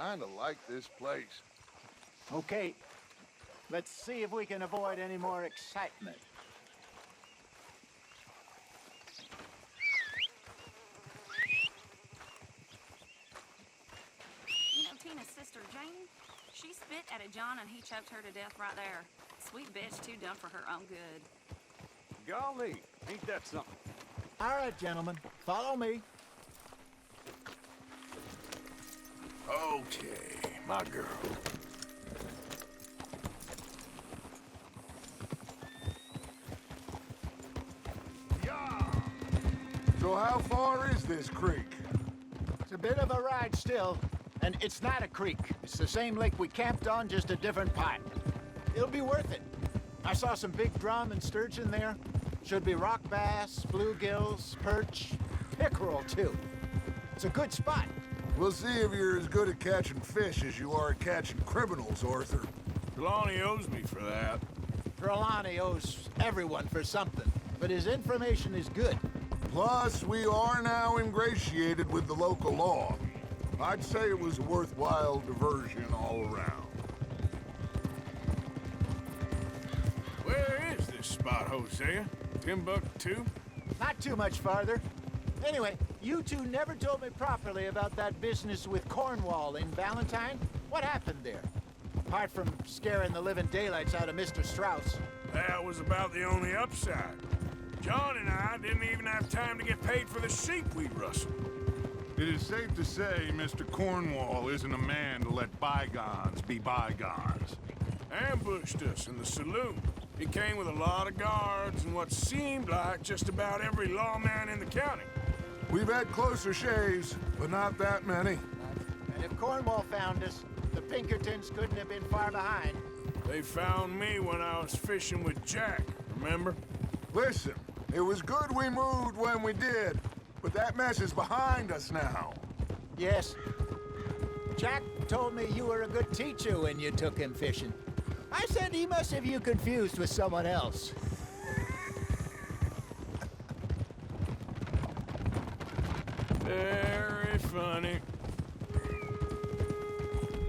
kinda like this place. Okay, let's see if we can avoid any more excitement. You know Tina's sister, Janie? She spit at a John and he choked her to death right there. Sweet bitch, too dumb for her own good. Golly, ain't that something? All right, gentlemen, follow me. Okay, my girl. Yeah. So how far is this creek? It's a bit of a ride still, and it's not a creek. It's the same lake we camped on, just a different pipe. It'll be worth it. I saw some big drum and sturgeon there. Should be rock bass, bluegills, perch, pickerel too. It's a good spot. We'll see if you're as good at catching fish as you are at catching criminals, Arthur. Trelawney owes me for that. Trelawney owes everyone for something, but his information is good. Plus, we are now ingratiated with the local law. I'd say it was a worthwhile diversion all around. Where is this spot, Hosea? Timbuktu? Not too much farther. Anyway, you two never told me properly about that business with Cornwall in Valentine. What happened there? Apart from scaring the living daylights out of Mr. Strauss. That was about the only upside. John and I didn't even have time to get paid for the sheep we rustled. It is safe to say Mr. Cornwall isn't a man to let bygones be bygones. Ambushed us in the saloon. He came with a lot of guards and what seemed like just about every lawman in the county. We've had closer shaves, but not that many. And if Cornwall found us, the Pinkertons couldn't have been far behind. They found me when I was fishing with Jack, remember? Listen, it was good we moved when we did, but that mess is behind us now. Yes. Jack told me you were a good teacher when you took him fishing. I said he must have you confused with someone else. Very funny.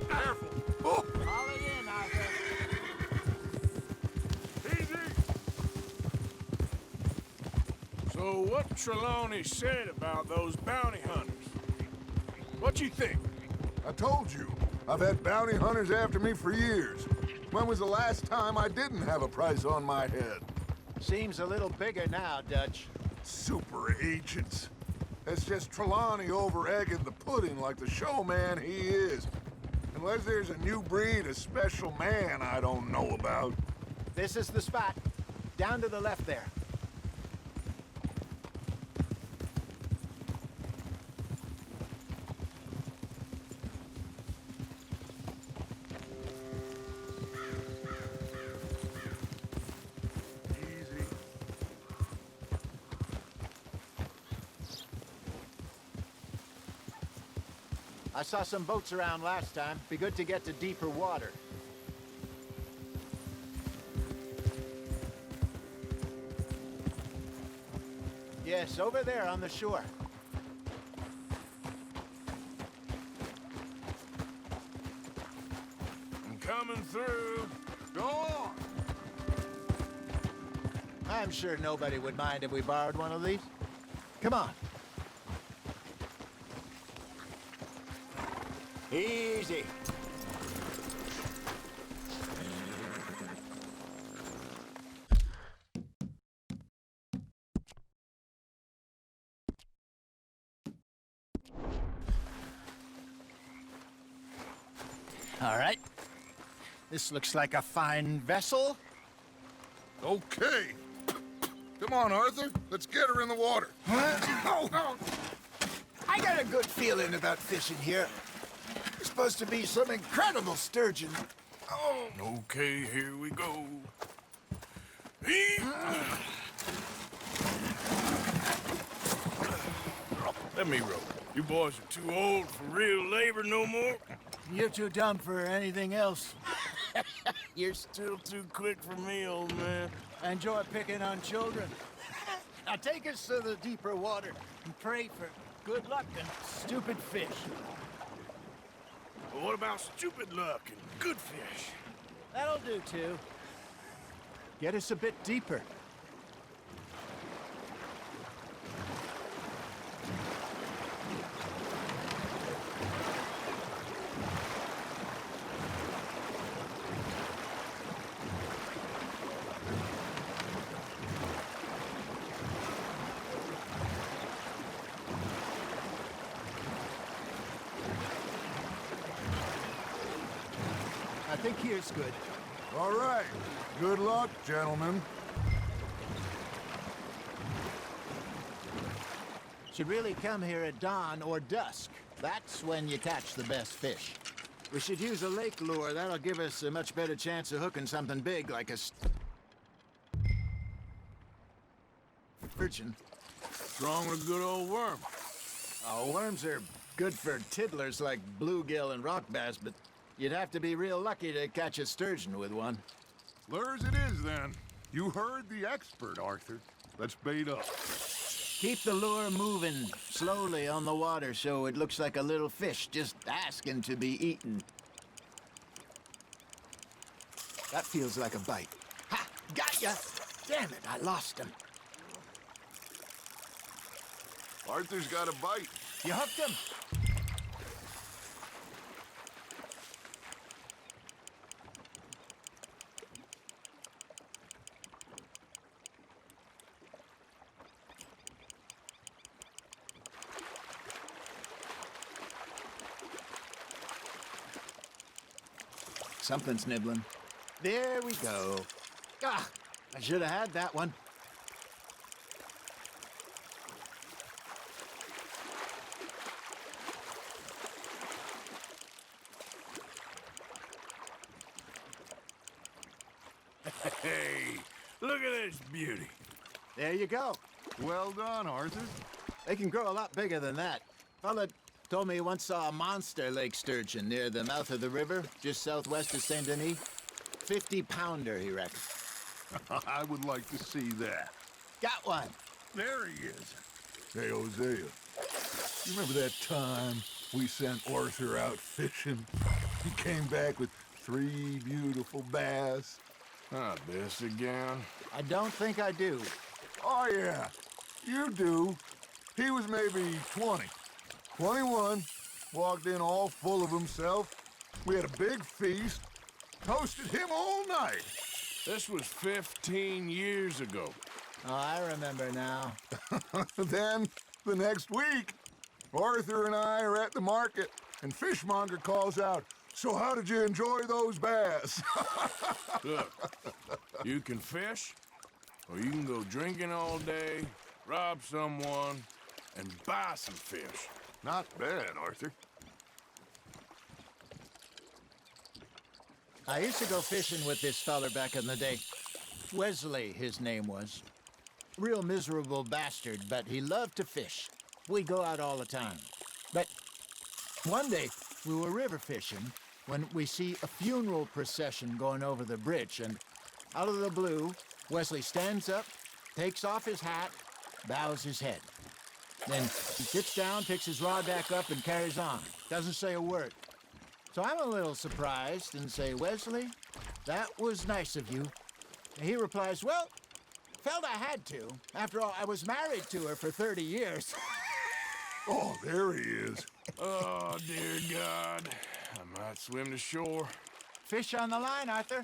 Careful! Oh. Haul it in, Arthur. Easy! So what Trelawney said about those bounty hunters? What you think? I told you, I've had bounty hunters after me for years. When was the last time I didn't have a price on my head? Seems a little bigger now, Dutch. Super agents. It's just Trelawney over-egging the pudding like the showman he is. Unless there's a new breed of special man I don't know about. This is the spot. Down to the left there. Easy. I saw some boats around last time. Be good to get to deeper water. Yes, over there on the shore. I'm coming through. Go on! I'm sure nobody would mind if we borrowed one of these. Come on. Easy. All right. This looks like a fine vessel. Okay. Come on, Arthur. Let's get her in the water. Oh. I got a good feeling about fishing here. There's supposed to be some incredible sturgeon. Oh. Okay, here we go. Let me row. You boys are too old for real labor no more. You're too dumb for anything else. You're still too quick for me, old man. I enjoy picking on children. Now take us to the deeper water and pray for good luck and stupid fish. But what about stupid luck and good fish? That'll do, too. Get us a bit deeper. I think here's good. All right. Good luck, gentlemen. Should really come here at dawn or dusk. That's when you catch the best fish. We should use a lake lure. That'll give us a much better chance of hooking something big like a sturgeon. What's wrong with a good old worm? Oh, worms are good for tiddlers like bluegill and rock bass, but you'd have to be real lucky to catch a sturgeon with one. Lures it is, then. You heard the expert, Arthur. Let's bait up. Keep the lure moving slowly on the water so it looks like a little fish just asking to be eaten. That feels like a bite. Ha! Got ya! Damn it, I lost him. Arthur's got a bite. You hooked him? Something's nibbling. There we go. Ah, I should have had that one. Hey, look at this beauty. There you go. Well done, Arthur. They can grow a lot bigger than that. Fella told me he once saw a monster lake sturgeon near the mouth of the river, just southwest of Saint Denis. 50-pounder, he reckons. I would like to see that. Got one. There he is. Hey, Hosea. You remember that time we sent Arthur out fishing? He came back with 3 beautiful bass. Not this again. I don't think I do. Oh, yeah. You do. He was maybe 20. 21. Walked in all full of himself. We had a big feast. Toasted him all night. This was 15 years ago. Oh, I remember now. Then, the next week, Arthur and I are at the market, and Fishmonger calls out, "So how did you enjoy those bass?" Look, you can fish, or you can go drinking all day, rob someone, and buy some fish. Not bad, Arthur. I used to go fishing with this feller back in the day. Wesley, his name was. Real miserable bastard, but he loved to fish. We'd go out all the time. But one day, we were river fishing when we see a funeral procession going over the bridge, and out of the blue, Wesley stands up, takes off his hat, bows his head. Then he sits down, picks his rod back up, and carries on. Doesn't say a word. So I'm a little surprised and say, "Wesley, that was nice of you." And he replies, "Well, felt I had to. After all, I was married to her for 30 years. Oh, there he is. Oh, dear God. I might swim to shore. Fish on the line, Arthur.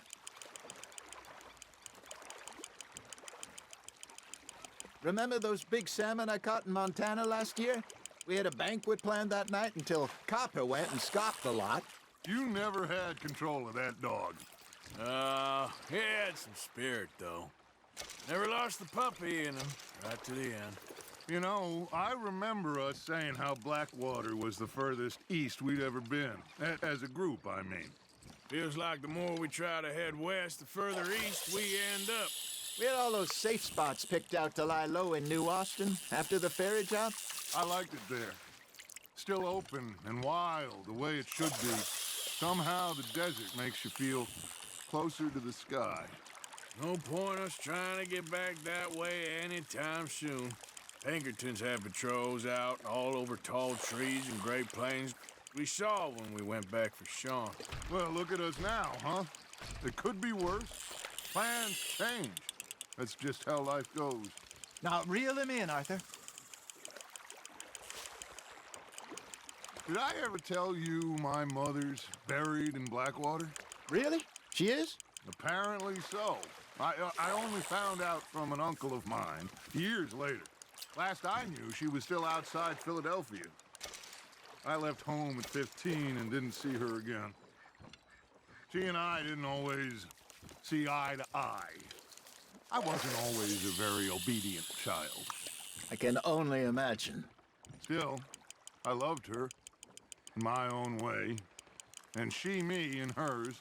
Remember those big salmon I caught in Montana last year? We had a banquet planned that night until Copper went and scoffed the lot. You never had control of that dog. He had some spirit, though. Never lost the puppy in him, right to the end. You know, I remember us saying how Blackwater was the furthest east we'd ever been. As a group, I mean. Feels like the more we try to head west, the further east we end up. We had all those safe spots picked out to lie low in New Austin after the ferry job. I liked it there. Still open and wild, the way it should be. Somehow the desert makes you feel closer to the sky. No point us trying to get back that way anytime soon. Pinkertons have patrols out all over tall trees and Great Plains. we saw when we went back for Sean. Well, look at us now, huh? It could be worse. Plans change. That's just how life goes. Now, reel him in, Arthur. Did I ever tell you my mother's buried in Blackwater? Really? She is? Apparently so. I only found out from an uncle of mine years later. Last I knew, she was still outside Philadelphia. I left home at 15 and didn't see her again. She and I didn't always see eye to eye. I wasn't always a very obedient child. I can only imagine. Still, I loved her in my own way, and she me in hers.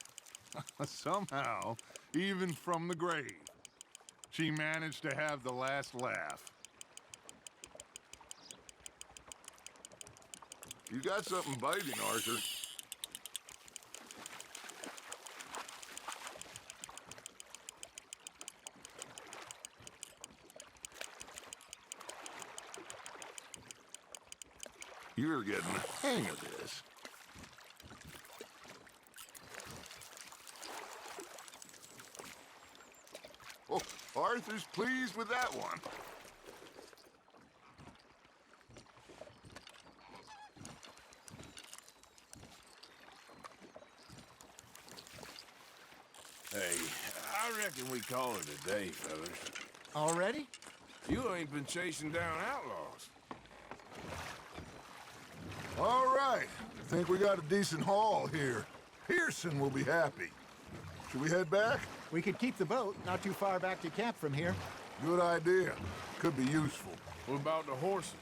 Somehow, even from the grave, she managed to have the last laugh. You got something biting, Arthur. You're getting the hang of this. Oh, Arthur's pleased with that one. Hey, I reckon we call it a day, fellas. Already? You ain't been chasing down outlaws. All right. I think we got a decent haul here. Pearson will be happy. Should we head back? We could keep the boat not too far back to camp from here. Good idea. Could be useful. What about the horses?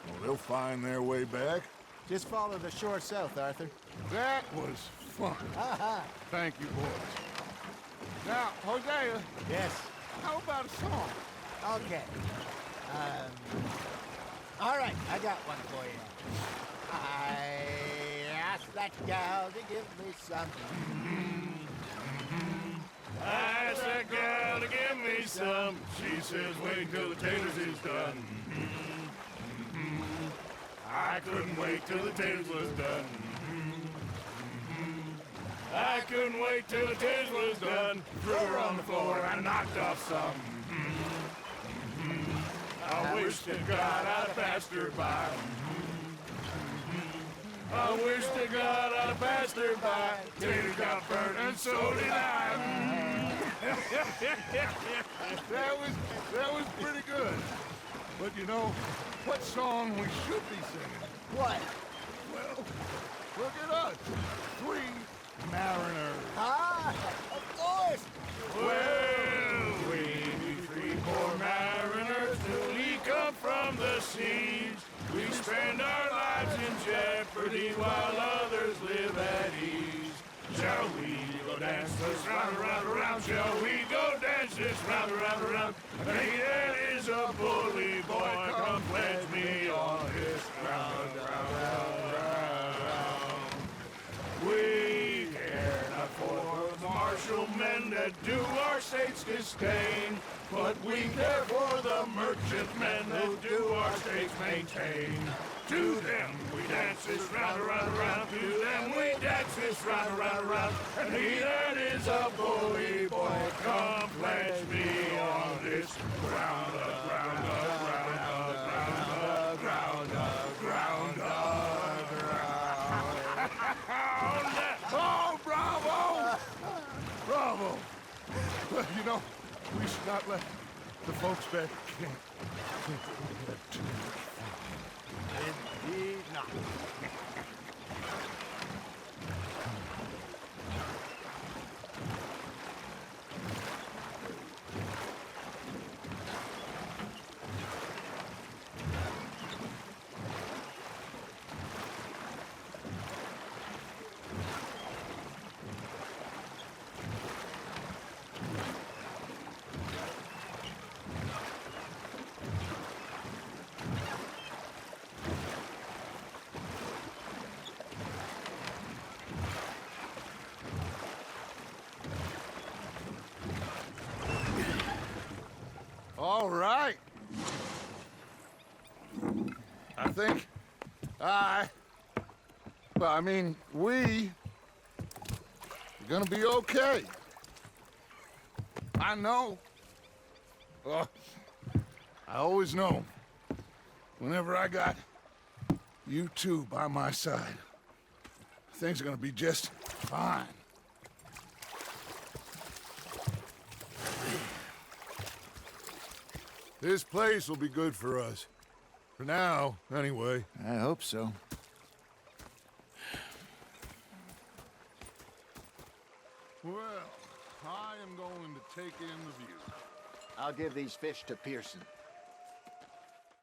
Well, they'll find their way back. Just follow the shore south, Arthur. That was fun. Thank you, boys. Now, Hosea, Yes. how about a song? Okay. All right, I got one for you. I asked that gal to give me something. I asked that gal to give me some. She says, wait till the taters is done. I couldn't wait till the taters was done. I couldn't wait till the taters was done. Threw her on the floor and I knocked off some. I wish to God I'd passed her by. I wish to God I'd passed her by. Taters got burnt and so did I. That was pretty good. But you know, what song we should be singing? What? Well, look at us. 3 mariners. Ah, of course. Well, we 3 poor mariners till we come from the seas. We spend our lives in jeopardy while others live at ease. Shall we go dance this round, around, around? Shall we go dance this round, around, around? Hey, that is a bully boy, come pledge me on this round, round, round, round. We care not for the martial men that do our state's disdain, but we care for the merchant men that do our states maintain. To them we dance this round, around, around. To them we dance this round, around, around. And he that is a bully boy, come pledge me on this ground, ground, ground, ground, ground, ground, ground. Oh, bravo! Bravo! Well, you know, we should not let the folks back at camp think that we had too much fun. Indeed not. All right. I think I Well, I mean, we're gonna be okay. I know. I always know. Whenever I got you two by my side, things are gonna be just fine. This place will be good for us. For now, anyway. I hope so. Well, I am going to take in the view. I'll give these fish to Pearson.